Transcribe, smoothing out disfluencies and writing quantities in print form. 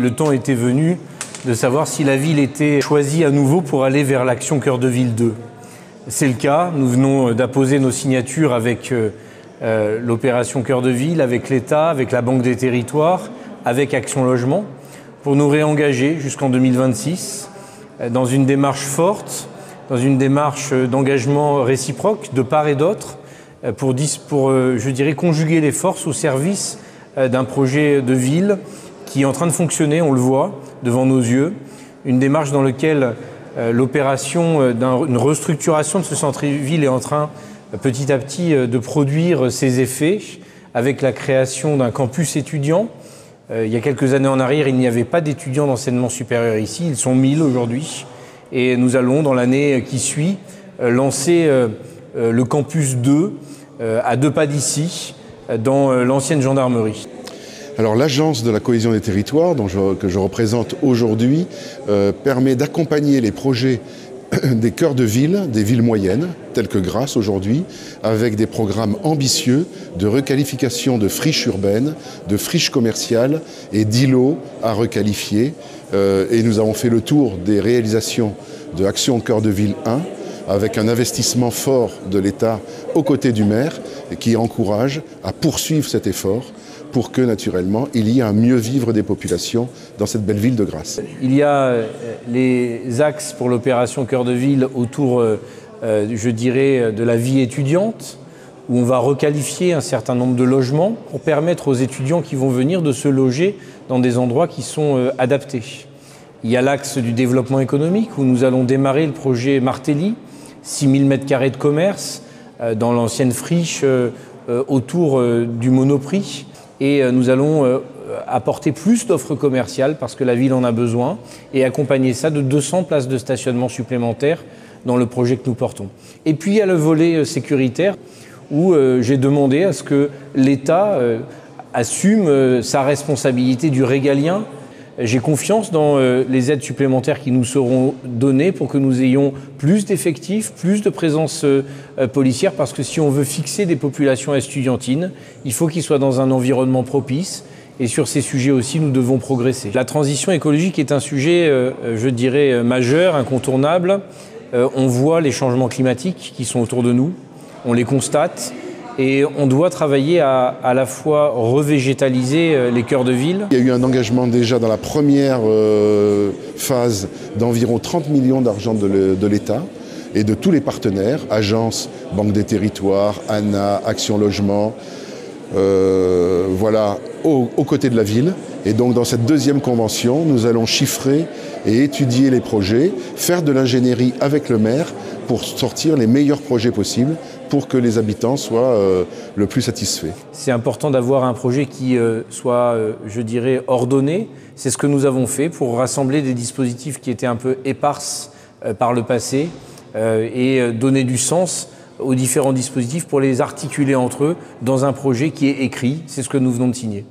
Le temps était venu de savoir si la ville était choisie à nouveau pour aller vers l'Action Cœur de Ville 2. C'est le cas, nous venons d'apposer nos signatures avec l'opération Cœur de Ville, avec l'État, avec la Banque des Territoires, avec Action Logement, pour nous réengager jusqu'en 2026 dans une démarche forte, dans une démarche d'engagement réciproque de part et d'autre, pour je dirais, conjuguer les forces au service d'un projet de ville qui est en train de fonctionner, on le voit, devant nos yeux. Une démarche dans laquelle l'opération d'une restructuration de ce centre-ville est en train, petit à petit, de produire ses effets, avec la création d'un campus étudiant. Il y a quelques années en arrière, il n'y avait pas d'étudiants d'enseignement supérieur ici. Ils sont 1000 aujourd'hui. Et nous allons, dans l'année qui suit, lancer le campus 2 à 2 pas d'ici, dans l'ancienne gendarmerie. Alors l'Agence de la cohésion des territoires, que je représente aujourd'hui, permet d'accompagner les projets des cœurs de ville, des villes moyennes, telles que Grasse aujourd'hui, avec des programmes ambitieux de requalification de friches urbaines, de friches commerciales et d'îlots à requalifier. Et nous avons fait le tour des réalisations de Action Cœur de Ville 1, avec un investissement fort de l'État aux côtés du maire, qui encourage à poursuivre cet effort pour que, naturellement, il y ait un mieux vivre des populations dans cette belle ville de Grasse. Il y a les axes pour l'opération Cœur de Ville autour, je dirais, de la vie étudiante, où on va requalifier un certain nombre de logements pour permettre aux étudiants qui vont venir de se loger dans des endroits qui sont adaptés. Il y a l'axe du développement économique, où nous allons démarrer le projet Martelly, 6000 m² de commerce, dans l'ancienne friche autour du Monoprix. Et nous allons apporter plus d'offres commerciales parce que la ville en a besoin et accompagner ça de 200 places de stationnement supplémentaires dans le projet que nous portons. Et puis il y a le volet sécuritaire où j'ai demandé à ce que l'État assume sa responsabilité du régalien. J'ai confiance dans les aides supplémentaires qui nous seront données pour que nous ayons plus d'effectifs, plus de présence policière, parce que si on veut fixer des populations estudiantines, il faut qu'ils soient dans un environnement propice. Et sur ces sujets aussi, nous devons progresser. La transition écologique est un sujet, je dirais, majeur, incontournable. On voit les changements climatiques qui sont autour de nous, on les constate. Et on doit travailler à la fois revégétaliser les cœurs de ville. Il y a eu un engagement déjà dans la première phase d'environ 30 millions d'argent de l'État et de tous les partenaires, agences, Banque des Territoires, ANA, Action Logement, voilà, aux côtés de la ville. Et donc dans cette deuxième convention, nous allons chiffrer et étudier les projets, faire de l'ingénierie avec le maire pour sortir les meilleurs projets possibles pour que les habitants soient le plus satisfaits. C'est important d'avoir un projet qui soit, je dirais, ordonné. C'est ce que nous avons fait pour rassembler des dispositifs qui étaient un peu éparses par le passé et donner du sens aux différents dispositifs pour les articuler entre eux dans un projet qui est écrit. C'est ce que nous venons de signer.